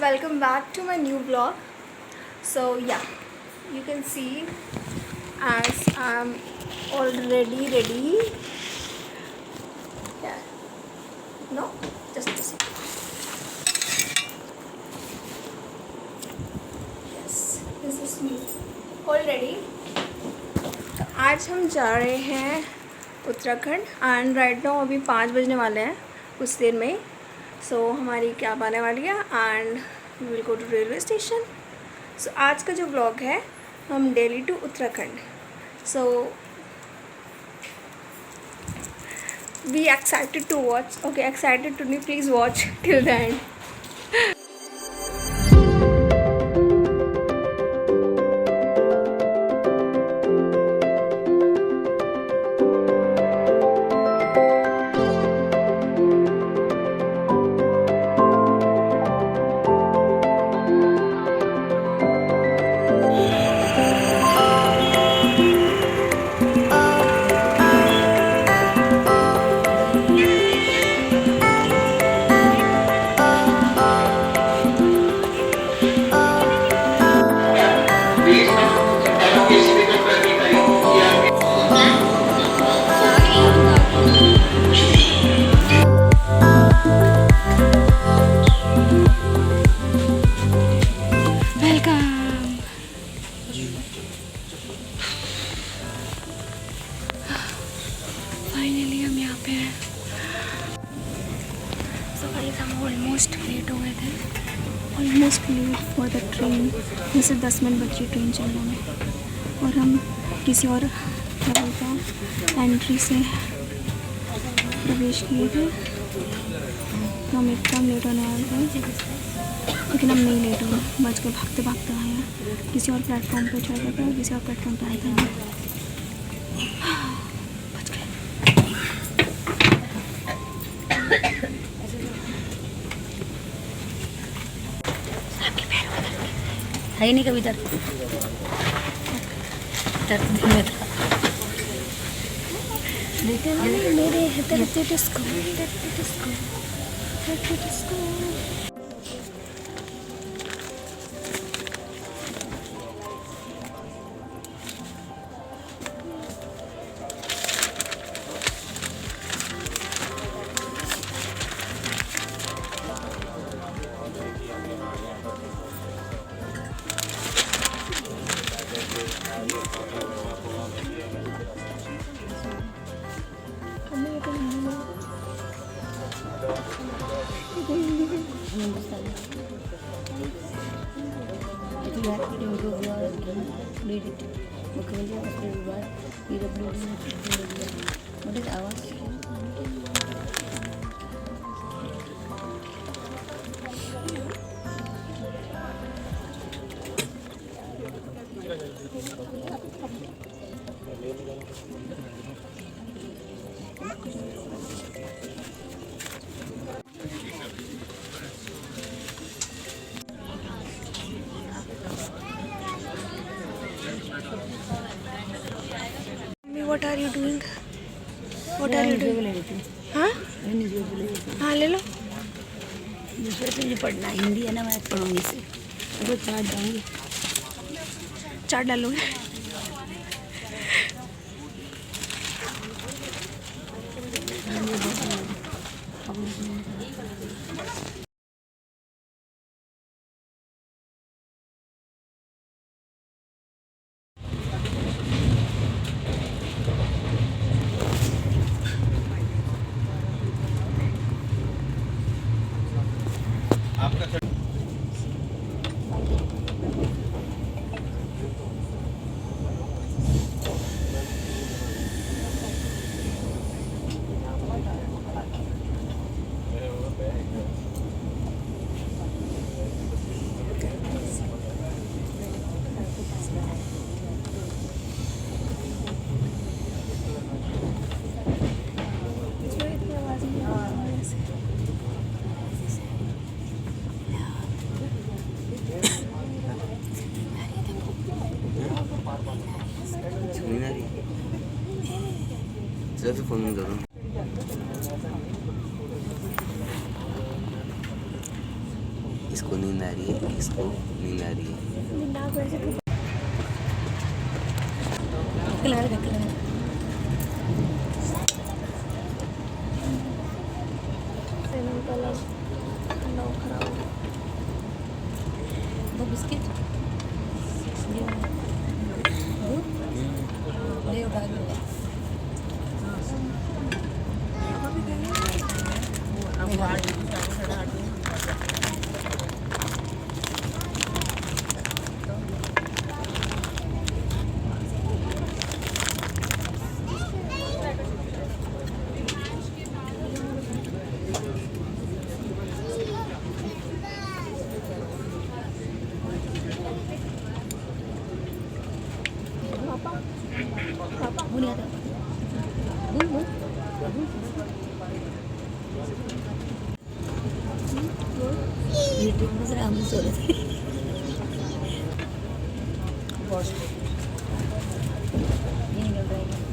welcome back to my new vlog. So yeah, you can see as I'm already ready. Yeah, no, just a second. Yes, this is me already. तो आज हम जा रहे हैं Uttarakhand and right now अभी 5 बजने वाले हैं कुछ देर में. सो हमारी कैब आने वाली है and we will go to railway station. So आज का जो व्लॉग है हम Delhi to Uttarakhand. So we excited to watch. Okay, excited to नहीं, please watch till the end. Finally हम यहाँ पे हैं. सो गाइस हम ऑलमोस्ट लेट हो गए थे. Almost late for the train. जैसे 10 मिनट बची ट्रेन चलने में और हम किसी और क्या बोलते हैं एंट्री से प्रवेश किए थे. तो हम एकदम लेट होने वाले थे लेकिन हम नहीं लेट हुए. बच के भागते भागते आए हैं. किसी और प्लेटफॉर्म पे चढ़ गए थे, किसी और प्लेटफॉर्म पे आए थे हम. है नहीं कभी इधर मेरे disco. What are you doing? What are you doing? हाँ हाँ ले लो. दूसरे से मुझे पढ़ना हिंदी है ना, मैं पढ़ूंगी से वो चार्ट डालूंगी. चार्ट डालोगे? जैसे फोन में दो. इसको नींद आ रही है, इसको नींद आ रही है। नाक वैसे कलर खराब दो बिस्किट ले उठा के वो नहीं आता यूट्यूब में जरा हम सो रहे थे ये निकल रहा है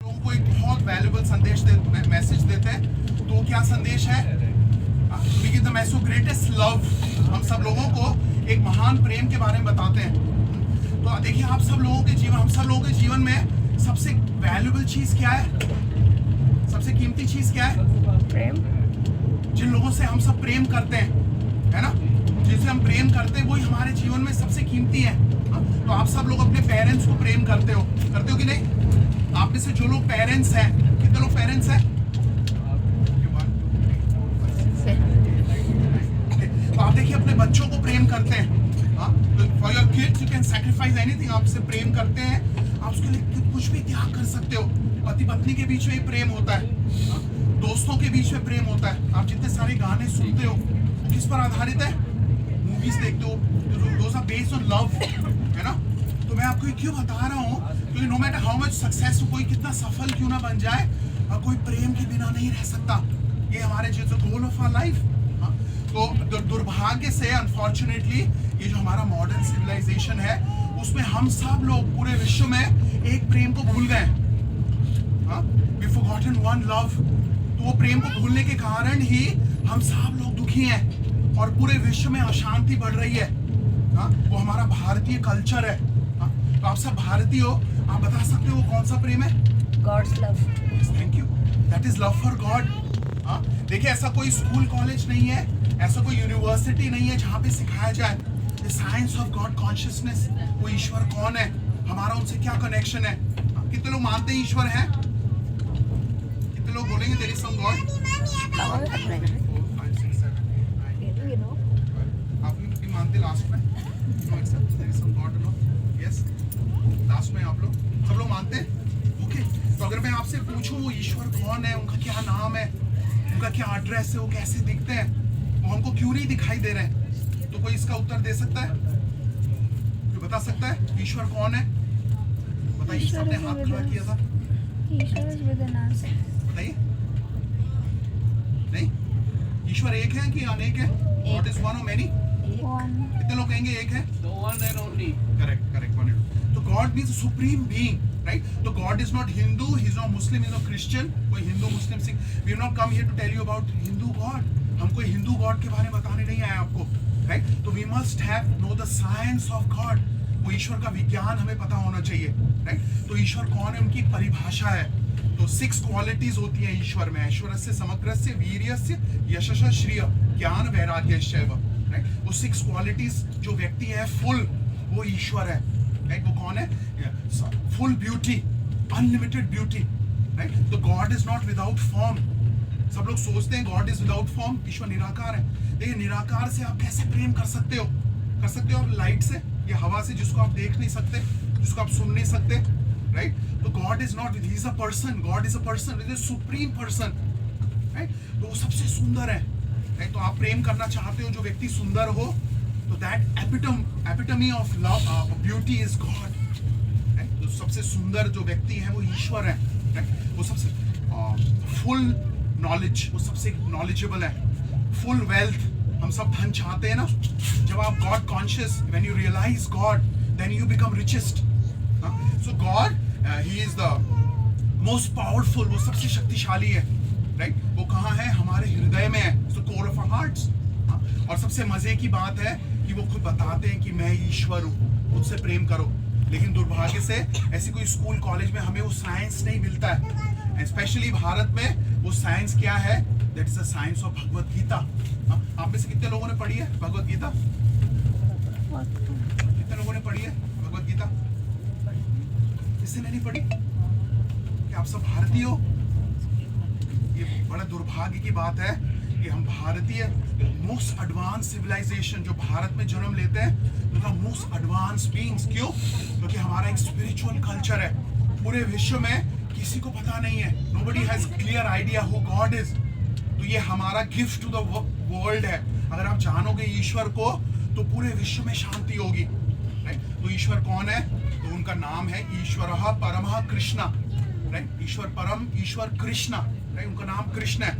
लोगों को एक बहुत वैल्यूबल संदेश मैसेज देते हैं। तो क्या संदेश है? We give the message greatest love। हम सब लोगों को एक महान प्रेम के बारे में बताते हैं। तो देखिए आप सब लोगों के जीवन, हम सब लोगों के जीवन में सबसे वैल्यूबल चीज क्या है? सबसे कीमती चीज क्या है? प्रेम। जिन लोगों से हम सब प्रेम करते हैं, है ना, जिनसे हम प्रेम करते हैं वही हमारे जीवन में सबसे कीमती है। तो आप सब लोग अपने पेरेंट्स को प्रेम करते हो कि नहीं? आप में से जो लोग पेरेंट्स हैं, कितने लोग पेरेंट्स हैं? तो आप देखिए अपने बच्चों को प्रेम करते हैं। For your kids you can sacrifice anything. आप उससे प्रेम करते हैं, आप उसके लिए कुछ भी त्याग कर सकते हो। पति पत्नी के बीच में प्रेम होता है, दोस्तों के बीच में प्रेम होता है। आप जितने सारे गाने सुनते हो वो किस पर आधारित है? मूवीज देखते हो, those are based on love, है ना। तो मैं आपको क्यों बता रहा हूँ, क्योंकि no matter how much success, कोई कितना सफल क्यों ना बन जाए, कोई प्रेम के बिना नहीं रह सकता। ये हमारे जो गोल ऑफ आवर लाइफ। तो दुर्भाग्य से अनफॉर्चुनेटली ये जो हमारा मॉडर्न सिविलाइजेशन है उसमें हम सब लोग पूरे विश्व में एक प्रेम को भूल गए। We forgotten one love। तो वो प्रेम को भूलने के कारण ही हम सब लोग दुखी हैं और पूरे विश्व में अशांति बढ़ रही है। वो हमारा भारतीय कल्चर है। तो आप सब भारतीय हो, आप बता सकते हो वो कौन सा प्रेम है? God's love. Thank you. That is love for God. देखिए ऐसा कोई स्कूल कॉलेज नहीं है, ऐसा कोई यूनिवर्सिटी नहीं है जहाँ पे सिखाया जाए the science of God consciousness. वो ईश्वर कौन है, हमारा उनसे क्या कनेक्शन है। कितने लोग मानते हैं ईश्वर है? कितने लोग बोलेंगे देयर इज सम गॉड? आप लोग भी मानते लास्ट में? There is some God no? Yes, last में आप लोग सब लोग मानते हैं? ओके। तो अगर मैं आपसे पूछूं वो ईश्वर कौन है, उनका क्या नाम है, उनका क्या एड्रेस है, वो कैसे दिखते हैं, वो हमको क्यों नहीं दिखाई दे रहे हैं, तो कोई इसका उत्तर दे सकता है? कोई बता सकता है ईश्वर कौन है? बताइए, सबने हाथ खड़ा किया था। Ishwar is within us. बताइए। नहीं, ईश्वर एक है कि अनेक है? गॉड इज वन और मेनी? वन। कितने लोग कहेंगे एक है? One and only. Correct correct, one and. तो God means supreme being, right? तो God is not Hindu, he is not Muslim, he is not Christian. कोई हिंदू मुस्लिम सिख, we have not come here to tell you about Hindu God. हम कोई Hindu God के बारे में बताने नहीं आए आपको, राइट? तो we must have know the science of God. वो ईश्वर का विज्ञान हमें पता होना चाहिए, राइट? तो ईश्वर कौन है, उनकी परिभाषा है। तो 6 क्वालिटीज होती है ईश्वर में। ऐश्वर्यस्य समग्रस्य वीर्यस्य यशस्य श्रिय ज्ञान वैराग्यश्चैव, राइट? वो 6 क्वालिटीज जो व्यक्ति है फुल, वो ईश्वर है, राइट? वो कौन है? Full beauty, unlimited beauty, right? तो God is not without form. सब लोग सोचते हैं गॉड इज विदाउट फॉर्म, ईश्वर निराकार है. लेकिन निराकार से आप कैसे प्रेम कर सकते हो? कर सकते हो आप लाइट से या हवा से, जिसको आप देख नहीं सकते, जिसको आप सुन नहीं सकते, राइट? तो God is not, he is a person. God is a person, is a supreme person, right? तो वो सबसे सुंदर है, राइट? तो आप प्रेम करना चाहते हो जो व्यक्ति सुंदर हो, तो that epitome of love beauty is God, right? तो सबसे सुंदर जो व्यक्ति है वो ईश्वर है, राइट? वो सबसे फुल नॉलेज, वो सबसे नॉलेजेबल है. फुल वेल्थ, हम सब धन चाहते हैं ना. जब आप God conscious, when you realise God, then you become richest. So God, he is the most powerful, वो सबसे शक्तिशाली है, राइट? वो कहाँ है? हमारे हृदय में है, सो कोर ऑफ आवर हार्ट्स. और सबसे मजे की बात है कि वो खुद बताते हैं कि मैं ईश्वर हूँ, मुझसे प्रेम करो. लेकिन दुर्भाग्य से ऐसी कोई स्कूल कॉलेज में हमें वो साइंस नहीं मिलता है. स्पेशली भारत में वो साइंस क्या है? That is the science of Bhagavad Gita. आप में से कितने लोगों ने पढ़ी है भगवत गीता? कितने लोगों ने पढ़ी है भगवत गीता? किसी ने नहीं पढ़ी? क्या आप सब भारतीय हो? ये बड़ा दुर्भाग्य की बात है कि हम भारतीय, मोस्ट एडवांस सिविलाइजेशन जो भारत में जन्म लेते हैं, तो मोस्ट एडवांस बीइंग्स. क्यों? क्योंकि हमारा एक स्पिरिचुअल कल्चर है. पूरे विश्व में किसी को पता नहीं है, nobody has clear idea who God is. तो ये हमारा गिफ्ट टू द वर्ल्ड है. अगर आप जानोगे ईश्वर को, तो पूरे विश्व में शांति होगी, राइट? तो ईश्वर कौन है? तो उनका नाम है ईश्वरः परमः कृष्ण, राइट? ईश्वर परम, ईश्वर कृष्ण, राइट? उनका नाम कृष्ण है,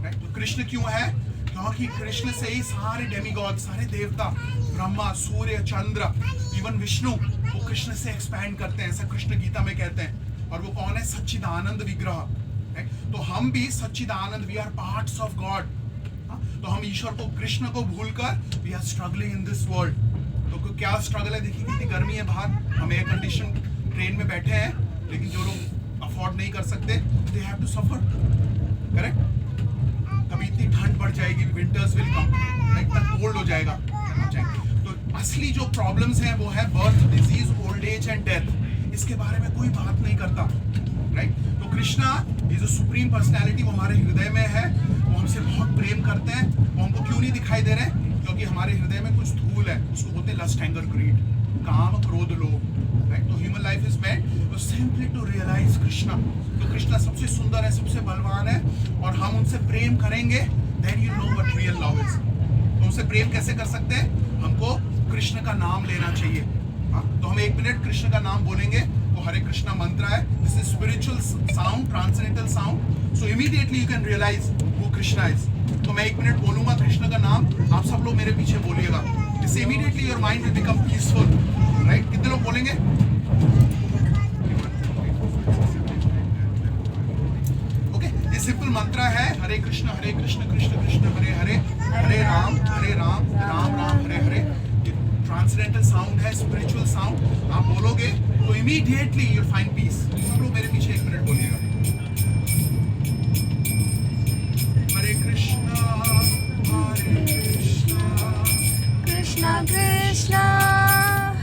राइट? तो कृष्ण क्यों है? क्योंकि कृष्ण से ही सारे डेमिगॉड, सारे देवता, ब्रह्मा, सूर्य, चंद्र, इवन विष्णु, वो कृष्ण से एक्सपैंड करते हैं, ऐसा कृष्ण गीता में कहते हैं. और वो कौन है? सच्चिदानंद विग्रह, राइट? तो हम भी सच्चिदानंद, we are parts of God. तो हम ईश्वर को, कृष्ण को भूलकर we are struggling in this world. तो क्या स्ट्रगल है? देखिए कितनी गर्मी है बाहर, हम एयर कंडीशन ट्रेन में बैठे हैं, लेकिन जो लोग अफोर्ड नहीं कर सकते, they have to suffer, correct? कभी इतनी ठंड बढ़ जाएगी, विंटर्स विल कम, राइट? तक कोल्ड हो जाएगा. तो असली जो प्रॉब्लम्स हैं वो है birth, disease, old age and death. इसके बारे में कोई बात नहीं करता, राइट? तो Krishna is a supreme personality, वो हमारे हृदय में है, वो हमसे बहुत प्रेम करते हैं. वो हमको क्यों नहीं दिखाई दे रहे? क्योंकि हमारे हृदय में कुछ धूल है, उसको बोलते हैं लस्ट, एंगर, ग्रीड, काम, क्रोध, लोभ, राइट? तो human life is meant simply to realise Krishna. तो कृष्णा सबसे सुंदर है, सबसे बलवान है, और हम उनसे प्रेम करेंगे, then you know what real love is. तो उनसे प्रेम कैसे कर सकते हैं? हमको कृष्ण का नाम लेना चाहिए. तो हम 1 मिनट कृष्ण का नाम बोलेंगे. वो हरे कृष्णा मंत्र है. This is spiritual sound, transcendental sound. So immediately you can realise who Krishna is. तो मैं 1 मिनट बोलूंगा कृष्ण का नाम, आप सब लोग मेरे पीछे बोलिएगा. इससे immediately your mind will become peaceful, right? कितने लोग बोलेंगे? ओके, ये सिंपल मंत्र है, हरे कृष्ण कृष्ण कृष्ण हरे हरे, हरे राम राम राम हरे हरे. ट्रांसेंडेंटल साउंड है, स्पिरिचुअल साउंड. आप बोलोगे तो immediately you will find peace. सब लोग मेरे पीछे 1 मिनट बोलिएगा. हरे कृष्णा कृष्णा कृष्णा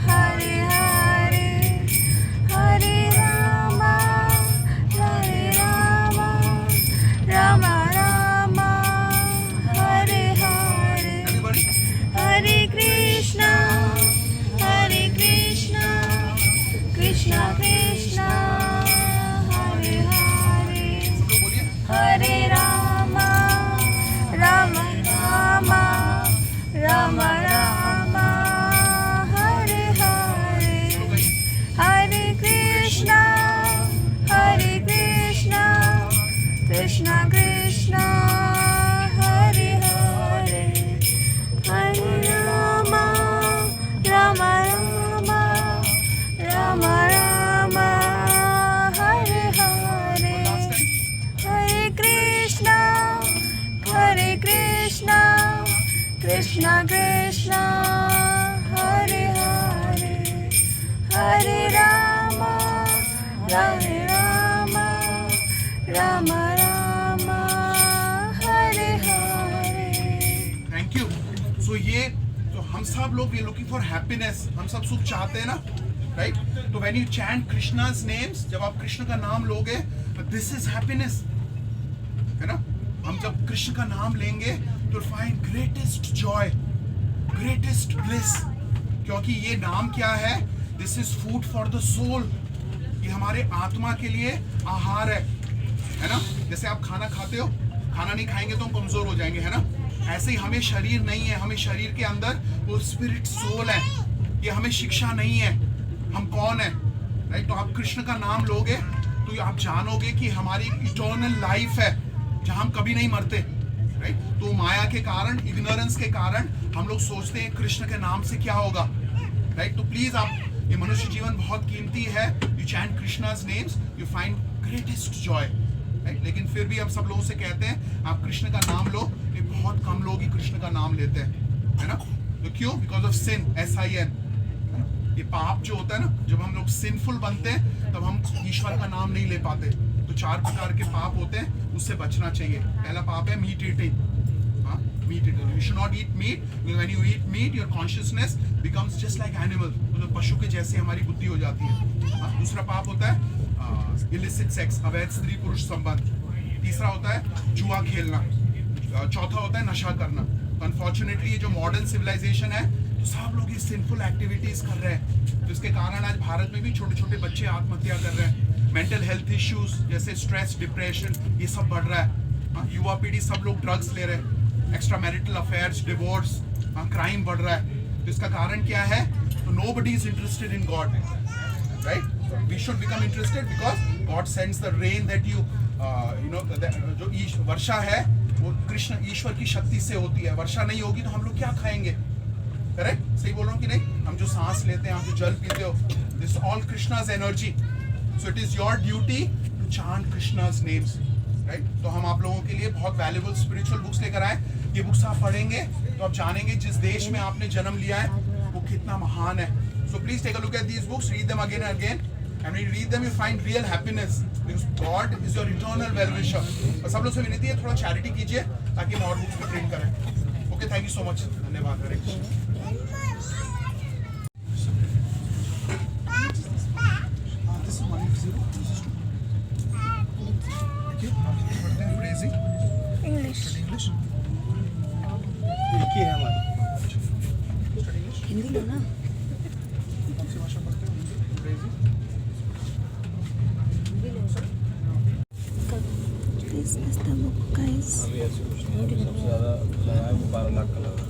हरे हरे, हरे राम राम राम हरे हरे. एवरीबॉडी. हरे कृष्णा कृष्णा कृष्णा हरे हरे, सब लोग बोलिए. Hare Ram Ram Ram Ram Hare Hare. Hare Krishna Krishna Krishna Hare Hare, Hare Ram Ram Ram Ram Hare Hare. Hare Krishna Krishna Krishna Hare Hare, Hare Ram Ram Ram Hare Hare. Thank you. So ये तो हम सब लोग वी लुकिंग फॉर हैप्पीनेस, हम सब सुख चाहते हैं ना, राइट? तो when you chant Krishna's names, जब आप कृष्ण का नाम लोगे, दिस इज हैप्पीनेस, है ना। हम जब कृष्ण का नाम लेंगे तो find greatest joy, greatest bliss, क्योंकि ये नाम क्या है? This is food for the soul, ये हमारे आत्मा के लिए आहार है ना। जैसे आप खाना खाते हो, खाना नहीं खाएंगे तो हम कमजोर हो जाएंगे, है ना। ऐसे ही हमें शरीर नहीं है, हमें शरीर के अंदर वो स्पिरिट सोल है, ये हमें शिक्षा नहीं है, हम कौन है, राइट। तो आप कृष्ण का नाम लोगे तो आप जानोगे कि हमारी इटर्नल लाइफ है जहां हम कभी नहीं मरते, राइट। तो माया के कारण, इग्नोरेंस के कारण हम लोग सोचते हैं कृष्ण के नाम से क्या होगा, राइट। तो प्लीज आप, ये मनुष्य जीवन बहुत कीमती है, you chant Krishna's names, you find greatest joy, right. लेकिन फिर भी हम सब लोगों से कहते हैं आप कृष्ण का नाम लो, ये बहुत कम लोग ही कृष्ण का नाम लेते हैं, है ना। तो क्यों? बिकॉज ऑफ सिन, SIN, ये पाप जो होता है ना, जब हम लोग सिंफुल बनते हैं तब हम ईश्वर का नाम नहीं ले पाते। तो 4 प्रकार के पाप होते हैं, उससे बचना चाहिए। पहला पाप है meat eating, meat eating, you should not eat meat, when you eat meat your consciousness becomes just like animal, मतलब पशु के जैसे हमारी बुद्धि हो जाती है। दूसरा पाप होता है इलिसिट सेक्स, अवैध स्त्री पुरुष संबंध। तीसरा होता है जुआ खेलना। चौथा होता है नशा करना। तो अनफॉर्चुनेटली ये जो मॉडर्न सिविलाइजेशन है, तो सब लोग ये सिंफुल एक्टिविटीज कर रहे हैं, तो इसके कारण आज भारत में भी छोटे छोटे बच्चे आत्महत्या कर रहे हैं। मेंटल हेल्थ इश्यूज जैसे स्ट्रेस, डिप्रेशन, ये सब बढ़ रहा है। युवा पीढ़ी सब लोग ड्रग्स ले रहे हैं, extra marital affairs, divorce, crime बढ़ रहा है। तो इसका कारण क्या है? तो nobody is interested in God, right. We should become interested because God sends the rain that you know, जो वर्षा है वो कृष्ण ईश्वर की शक्ति से होती है। वर्षा नहीं होगी तो हम लोग क्या खाएंगे, करेक्ट? सही बोल रहा हूँ कि नहीं? हम जो सांस लेते हैं, हम जो जल पीते हो, this all Krishna's energy, so it is your duty to chant Krishna's names, right. तो हम आप लोगों के लिए बहुत वैल्यूबल स्पिरिचुअल बुक्स लेकर आए। ये बुक्स आप पढ़ेंगे तो आप जानेंगे जिस देश में आपने जन्म लिया है वो कितना महान है। So please take a look at these books, read them again and again, and when you read them you find real happiness because God is your eternal well-wisher। और सब लोग से विनती है थोड़ा चैरिटी कीजिए ताकि हम और बुक्स को प्रिंट करें। Okay, thank you so much, धन्यवाद। हरे Krishna. This is 180, this is 2. Okay, आप पढ़ते हैं phrasing? English. Study English? एक ही है हमारा। Study English? हिंदी लो ना। कौन सी भाषा पढ़ते हो? Phrasing? This is the book, guys. अभी ऐसे कुछ नहीं है, सबसे ज़्यादा लगा है वो 12 लाख का लगा है।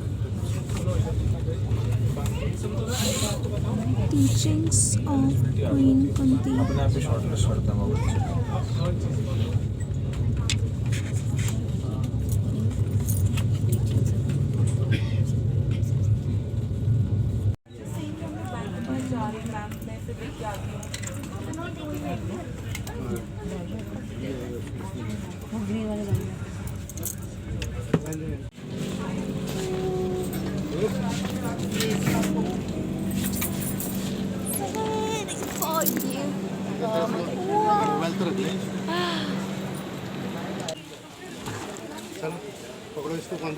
Teachings of Queen Kunti. अपने आप ही शॉर्ट लिस्ट करता हूँ ग्रीन वाले बन गए। For you.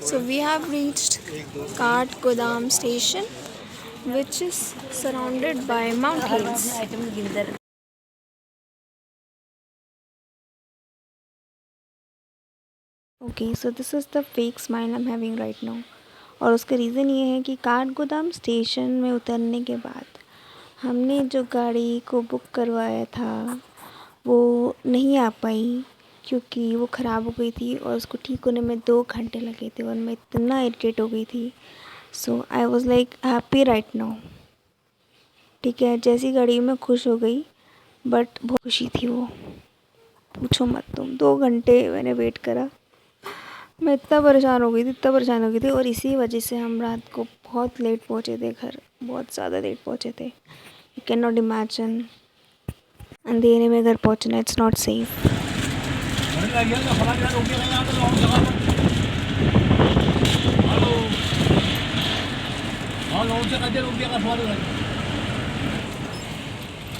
So we have reached Kathgodam station, which is surrounded by mountains. Item गिनकर Okay, so this is the fake smile I'm having right now. और उसका रीज़न ये है कि काठगोदाम स्टेशन में उतरने के बाद हमने जो गाड़ी को बुक करवाया था वो नहीं आ पाई क्योंकि वो ख़राब हो गई थी और उसको ठीक होने में 2 घंटे लगे थे और मैं इतना इरिटेट हो गई थी। So I was like happy right now. ठीक है, जैसी गाड़ी में खुश हो गई, बट बहुत खुशी थी वो, पूछो मत तुम। 2 घंटे मैंने वेट करा, मैं इतना परेशान हो गई थी और इसी वजह से हम रात को बहुत लेट पहुँचे थे घर, बहुत ज़्यादा लेट पहुँचे थे। यू कैन नॉट इमेजिन, अंधेरे में घर पहुँचना, इट्स नॉट सेफ।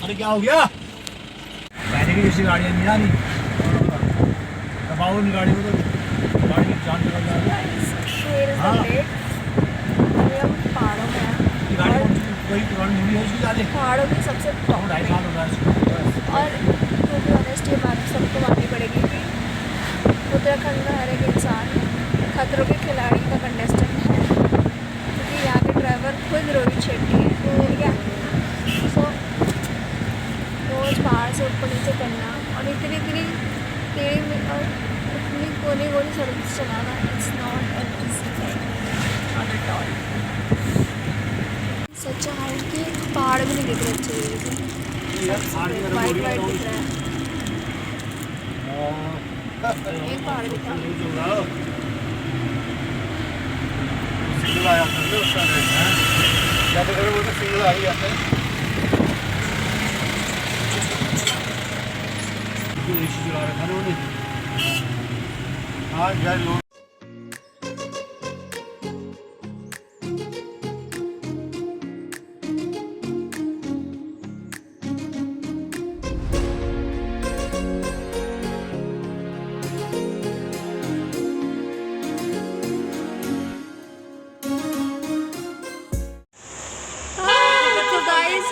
अरे क्या हो गया? पहले की जैसी गाड़ियाँ नहीं आ रही, दबाओ इन गाड़ी में तो गाड़ी की जान निकल जा रही है। हाँ, पहाड़ों में ये गाड़ी कौन सी वही पुरानी मूवी है उसकी ज़्यादा पहाड़ों की सबसे 2.5 साल हो गया इसको। और लास्ट ये बात सबको माननी पड़ेगी कि उत्तराखंड का हर एक इंसान खतरों के खिलाड़ी का कंटेस्टेंट है, क्योंकि यहाँ के ड्राइवर खुद रोहित शेट्टी है। ठीक है, सो रोज़ पहाड़ से ऊपर नीचे करना और इतनी इतनी टेढ़ी और इतनी कोने कोने सड़क से चलाना, it's not an easy thing, not at all. सच है कि पहाड़ भी नहीं दिख रहे अच्छे तरीके से, वाइट वाइट दिख रहा है। एक पहाड़ दिखा, सिग्नल आया था ना उसका रेट है, ज़्यादा करो वो तो सिग्नल आ ही जाता है। जो एसी चला रखा ना उन्हें, हाँ यार लोग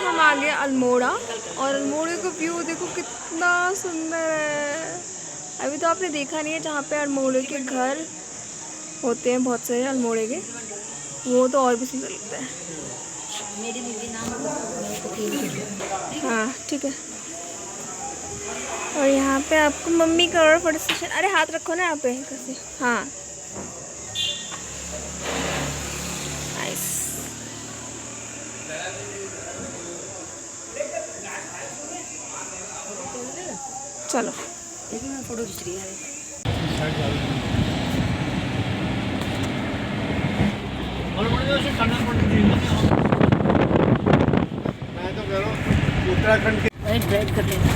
हम आ गए अल्मोड़ा और अल्मोड़े का व्यू देखो कितना सुंदर है। अभी तो आपने देखा नहीं है, जहाँ पे अल्मोड़े के घर होते हैं बहुत सारे अल्मोड़े के, वो तो और भी सुंदर लगता है। मेरी दीदी नाम हाँ ठीक है। और यहाँ पे आपको मम्मी का और फोटो सेशन, अरे हाथ रखो ना यहाँ पे कैसे, हाँ नाइस। चलो लेकिन मैं फोटो खींच रही है। और मुझे उसे करना पड़ेगा। मैं तो कह रहा हूँ उत्तराखंड के वेट कर लेना।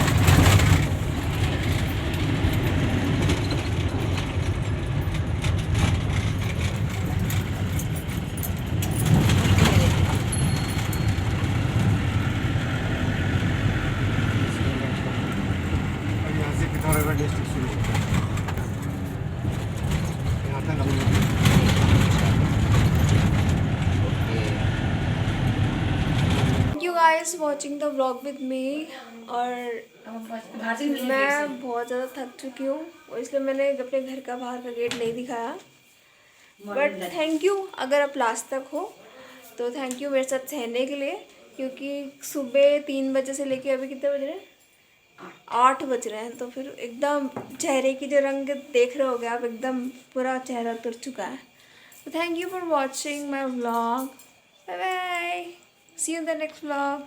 यहाँ से पिथौरागढ़ डिस्ट्रिक्ट शुरू होता है, यहाँ तक हम लोग you guys watching the vlog with me. और मैं बहुत ज़्यादा थक चुकी हूँ और इसलिए मैंने अपने घर का बाहर का गेट नहीं दिखाया, बट थैंक यू अगर आप लास्ट तक हो तो थैंक यू मेरे साथ सहने के लिए, क्योंकि सुबह 3 बजे से लेके अभी कितने बज रहे हैं, 8 बज रहे हैं, तो फिर एकदम चेहरे की जो रंग देख रहे होगे आप, एकदम पूरा चेहरा उतर चुका है। तो thank you for watching my vlog, bye bye, see you in the next vlog.